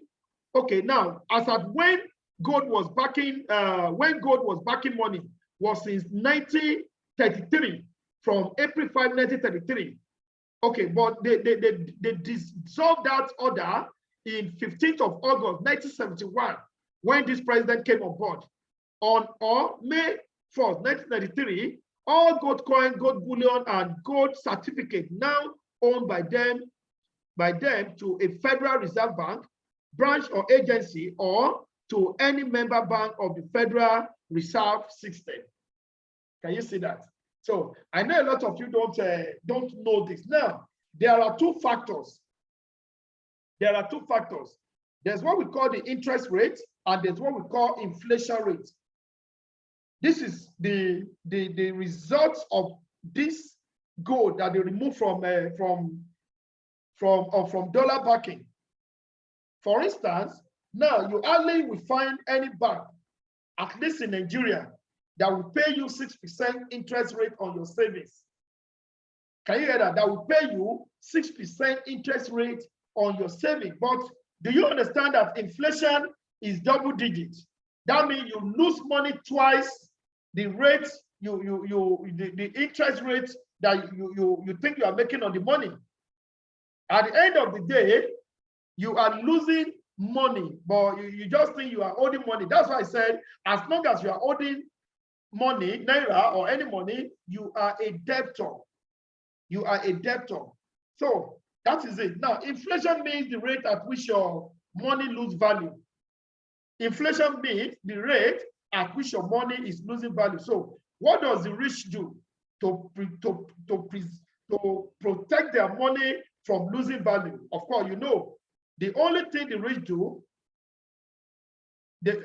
Okay, now as at when gold was backing money was since 1933, from April 5, 1933. Okay, but they dissolved that order in 15th of August 1971 when this president came on board. Or May 4th, 1993, all gold coin, gold bullion, and gold certificate now owned by them to a Federal Reserve Bank, branch or agency, or to any member bank of the Federal Reserve System. Can you see that? So I know a lot of you don't know this. Now, there are two factors. There's what we call the interest rate, and there's what we call inflation rate. This is the results of this gold that they remove from dollar backing. For instance, now you hardly will find any bank, at least in Nigeria, that will pay you 6% interest rate on your savings. Can you hear that? That will pay you 6% interest rate on your savings. But do you understand that inflation is double digits? That means you lose money twice the rate the interest rate that you think you are making on the money. At the end of the day, you are losing money, but you just think you are owing money. That's why I said, as long as you are owing money, naira or any money, you are a debtor. You are a debtor. So that is it. Now, inflation means the rate at which your money loses value. Inflation means the rate at which your money is losing value. So what does the rich do to protect their money from losing value? Of course, you know, the only thing the rich do,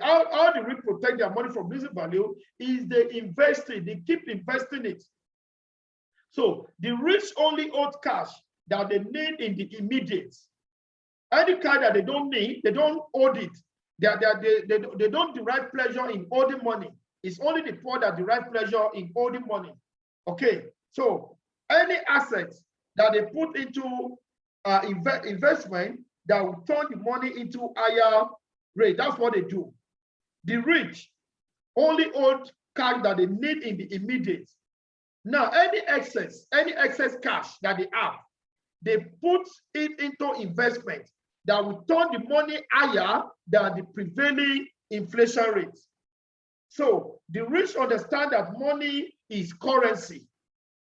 how the rich protect their money from losing value is they invest it, they keep investing it. So the rich only hold cash that they need in the immediate. Any cash that they don't need, they don't hold it. They don't derive pleasure in holding money. It's only the poor that derive pleasure in holding money. Okay, so any assets that they put into investment that will turn the money into higher rate, that's what they do. The rich only hold cash that they need in the immediate. Now, any excess cash that they have, they put it into investment that will turn the money higher than the prevailing inflation rate. So the rich understand that money is currency.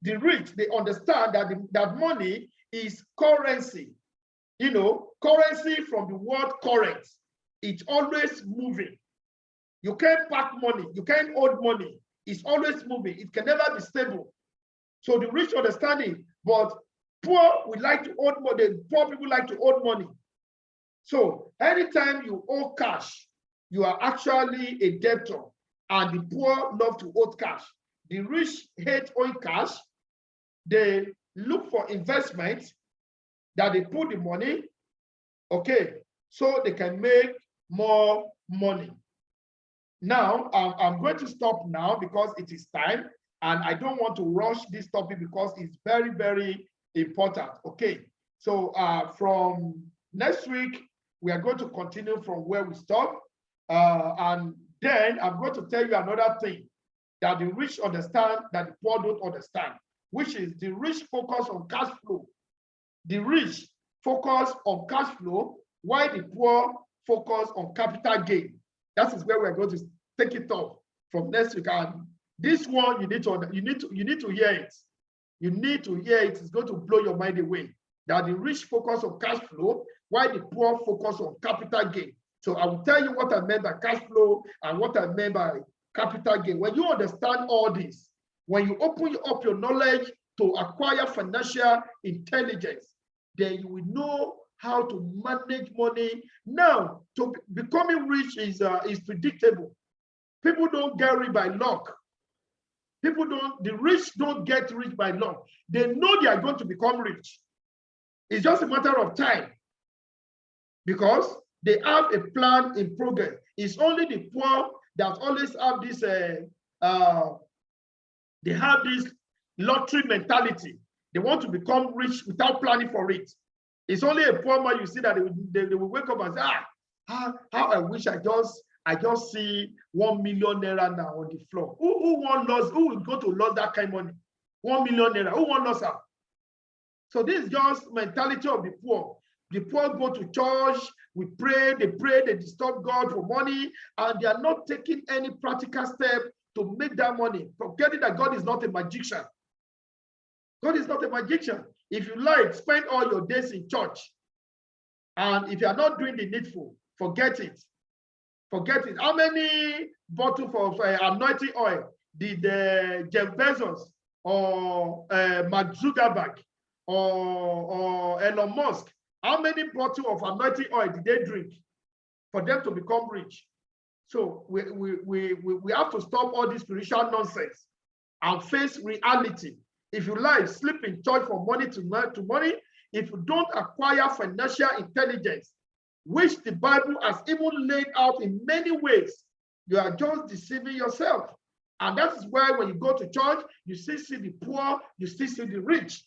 The rich, they understand that money is currency. You know, currency from the word current. It's always moving. You can't pack money. You can't hold money. It's always moving. It can never be stable. So the rich understand it, but poor would like to hold money. Poor people like to hold money. So anytime you owe cash, you are actually a debtor, and the poor love to hold cash. The rich hate owing cash. They look for investment that they put the money, okay, so they can make more money. Now, I'm going to stop now because it is time, and I don't want to rush this topic because it's very, very important, okay? So from next week, we are going to continue from where we stopped, and then I'm going to tell you another thing that the rich understand that the poor don't understand, which is the rich focus on cash flow. The rich focus on cash flow, while the poor focus on capital gain. That is where we're going to take it off from next week. And This one you need to hear it. You need to hear it. It's going to blow your mind away. That the rich focus on cash flow, while the poor focus on capital gain. So I will tell you what I meant by cash flow and what I meant by capital gain. When you understand all this, when you open up your knowledge to acquire financial intelligence, then you will know how to manage money. Now, becoming rich is predictable. People don't get rich by luck. The rich don't get rich by luck. They know they are going to become rich. It's just a matter of time because they have a plan in progress. It's only the poor that always have this, they have this lottery mentality. They want to become rich without planning for it. It's only a poor man you see that they will wake up and say, how I wish I just see 1 million naira now on the floor. Who will go to lose that kind of money? 1 million naira. Who won't lose that? So this is just mentality of the poor. The poor go to church, they pray, they disturb God for money, and they are not taking any practical step to make that money, forgetting that God is not a magician. God is not a magician. If you like, spend all your days in church, and if you are not doing the needful, forget it. Forget it. How many bottles of anointing oil did Jeff Bezos or Mark Zuckerberg or Elon Musk, how many bottles of anointing oil did they drink for them to become rich? So we have to stop all this spiritual nonsense and face reality. If you like, sleep in church for money to money. If you don't acquire financial intelligence, which the Bible has even laid out in many ways, you are just deceiving yourself. And that is why when you go to church, you still see the poor, you still see the rich.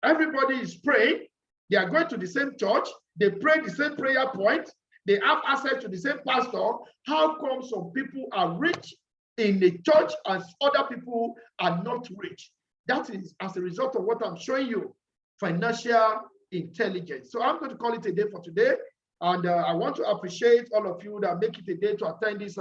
Everybody is praying. They are going to the same church. They pray the same prayer point. They have access to the same pastor. How come some people are rich in the church and other people are not rich? That is as a result of what I'm showing you, financial intelligence. So I'm going to call it a day for today. And I want to appreciate all of you that make it a day to attend this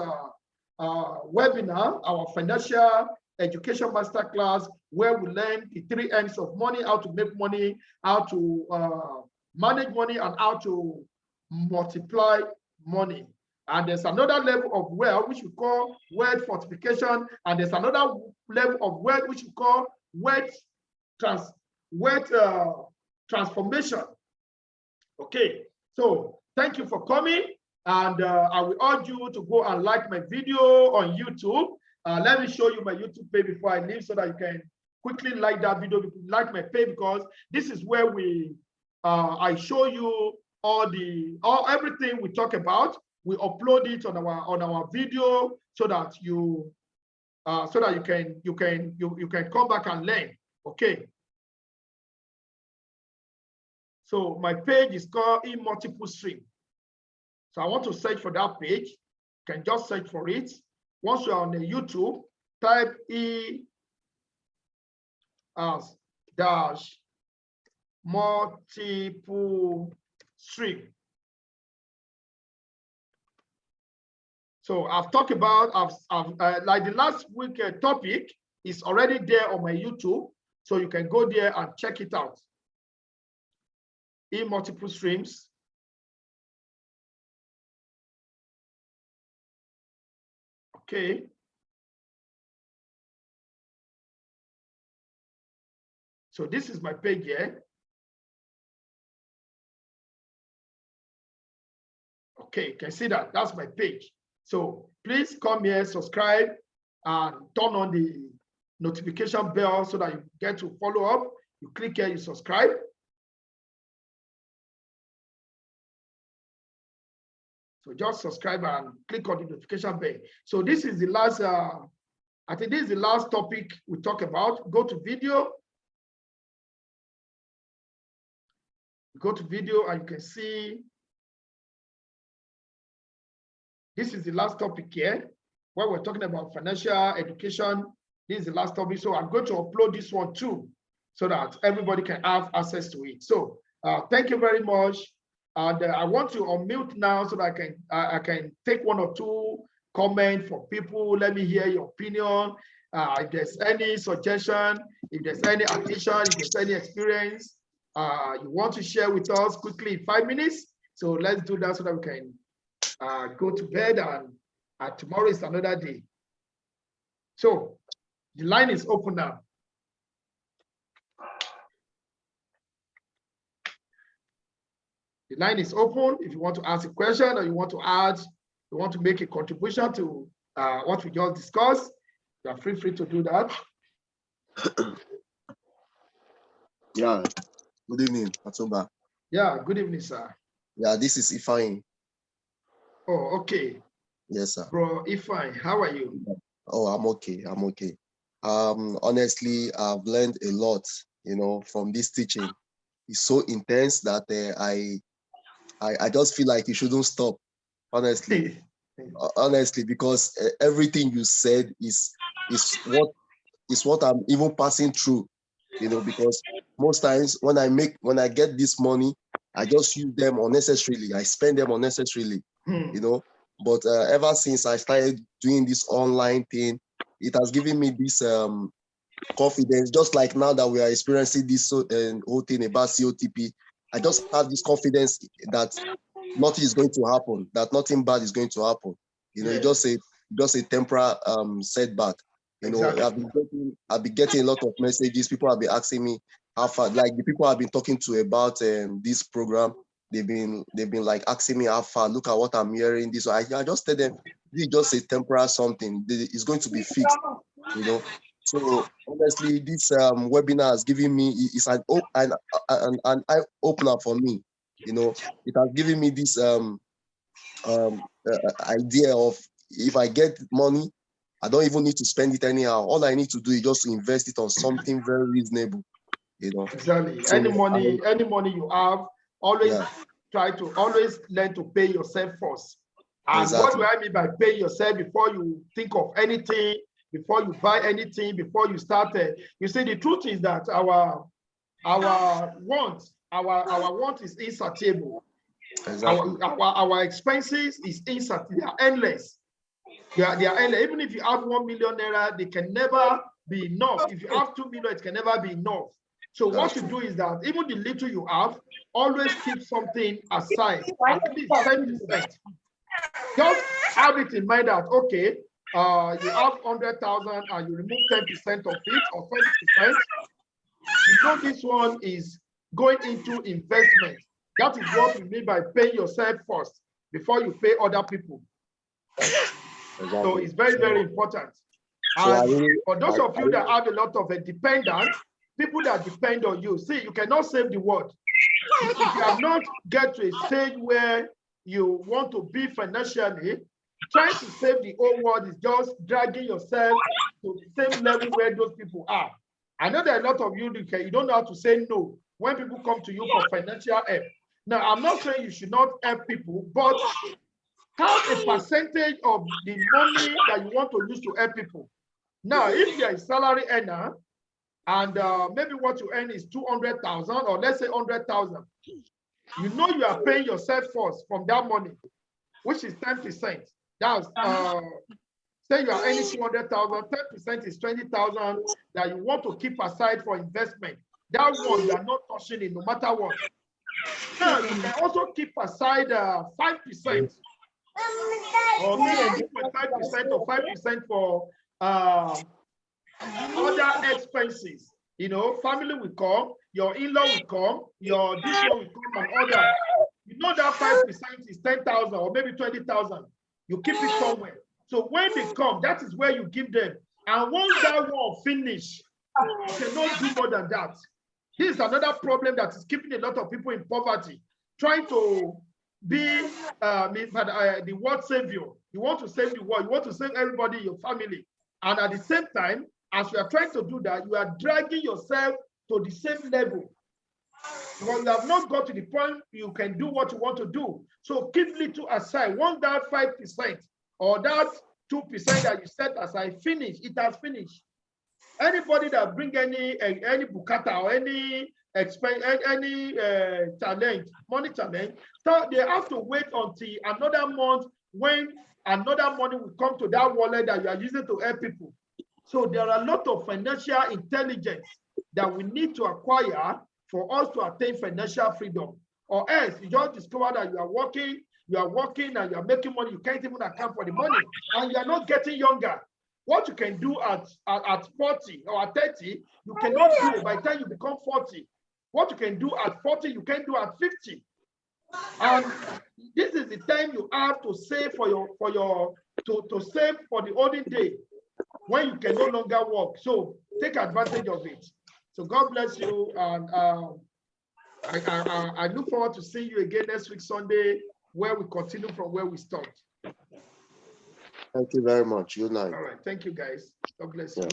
webinar, our financial education masterclass, where we learn the 3 M's of money, how to make money, how to manage money, and how to multiply money. And there's another level of wealth, which we call wealth fortification. And there's another level of wealth, which we call wealth transformation. Okay, so thank you for coming. And I will urge you to go and like my video on YouTube. Let me show you my YouTube page before I leave so that you can quickly like that video, like my page, because this is where I show you everything we talk about. We upload it on our video so that you can come back and learn. Okay. So my page is called In Multiple Stream. So I want to search for that page. You can just search for it. Once you're on the YouTube, type E as dash multiple stream. So I've talked about, like the last week topic is already there on my YouTube. So you can go there and check it out. In multiple streams. Okay. So this is my page here. Okay, you can see that. That's my page. So please come here, subscribe, and turn on the notification bell so that you get to follow up. You click here, you subscribe. So just subscribe and click on the notification bell. So this is the last, I think this is the last topic we talk about. Go to video. Go to video and you can see this is the last topic here where we're talking about financial education. This is the last topic. So I'm going to upload this one too so that everybody can have access to it. So thank you very much. And I want to unmute now so that I can take 1 or 2 comment for people. Let me hear your opinion. If there's any suggestion, if there's any addition, if there's any experience you want to share with us quickly in 5 minutes. So let's do that so that we can go to bed, and tomorrow is another day. So the line is open now. The line is open. If you want to ask a question or you want to add, you want to make a contribution to what we just discussed, you are free to do that. Yeah. Good evening, Atumba. Yeah, good evening, sir. Yeah, this is Ifeanyi. Oh, okay. Yes, sir. Bro, Ifeanyi, how are you? Oh, I'm okay. I'm okay. Honestly, I've learned a lot, from this teaching. It's so intense that I just feel like you shouldn't stop, honestly. Honestly, because everything you said is what I'm even passing through, because most times when I get this money, I just use them unnecessarily. I spend them unnecessarily, But ever since I started doing this online thing, it has given me this confidence. Just like now that we are experiencing this whole thing about COTP, I just have this confidence that nothing is going to happen, that nothing bad is going to happen. It's just a temporary setback. Exactly. I've been getting a lot of messages. People have been asking me how far, like the people I've been talking to about this program, they've been like asking me how far. Look at what I'm hearing. This, I just tell them this is just a temporary something. It's going to be fixed. So honestly, this webinar has given me is an eye opener for me. It has given me this idea of, if I get money, I don't even need to spend it anyhow. All I need to do is just invest it on something very reasonable. Exactly. So any money you have, always try to learn to pay yourself first. And exactly. What do I mean by pay yourself? Before you think of anything, before you buy anything, before you start, you see, the truth is that our want is insatiable. Exactly. Our expenses is insatiable. They are endless. They are endless. Even if you have 1 million naira, they can never be enough. If you have 2 million, it can never be enough. So what you do is that even the little you have, always keep something aside, at least 10%. Just have it in mind that, okay, you have 100,000 and you remove 10% of it, or 20%. This one is going into investment. That is what we mean by paying yourself first before you pay other people. Exactly. So it's very important. And for those of you that have a lot of dependents, people that depend on you, see, you cannot save the world. If you have not get to a stage where you want to be financially, trying to save the whole world is just dragging yourself to the same level where those people are. I know that a lot of you don't know how to say no when people come to you for financial help. Now, I'm not saying you should not help people, but have a percentage of the money that you want to use to help people. Now, if you're a salary earner and maybe what you earn is 200,000, or let's say 100,000, you know you are paying yourself first from that money, which is 10%. That's say you are earning 200,000, 10% is 20,000 that you want to keep aside for investment. That one you are not touching it no matter what. Now you can also keep aside 5%. Or 2.5% or 5% for other expenses. Family will come, your in-law will come, your this one will come, and other. You know that 5% is 10,000 or maybe 20,000. You keep it somewhere. So when they come, that is where you give them. And once that one finish, you cannot do more than that. This is another problem that is keeping a lot of people in poverty, trying to be the world savior. You want to save the world. You want to save everybody in your family. And at the same time, as you are trying to do that, you are dragging yourself to the same level. Because you have not got to the point you can do what you want to do. So keep little aside. Once that 5% or that 2% that you set aside finish, it has finished. Anybody that bring any bukata or any expense, any challenge, money challenge, so they have to wait until another month when another money will come to that wallet that you are using to help people. So there are a lot of financial intelligence that we need to acquire for us to attain financial freedom. Or else you just discover that you are working and you are making money, you can't even account for the money, and you are not getting younger. What you can do at 40 or at 30, you cannot do by the time you become 40. What you can do at 40, you can do at 50. And this is the time you have to save to save for the olden day when you can no longer work. So take advantage of it. So God bless you, and I look forward to seeing you again next week Sunday, where we continue from where we stopped. Thank you very much. Good night. All right. Thank you, guys. God bless you.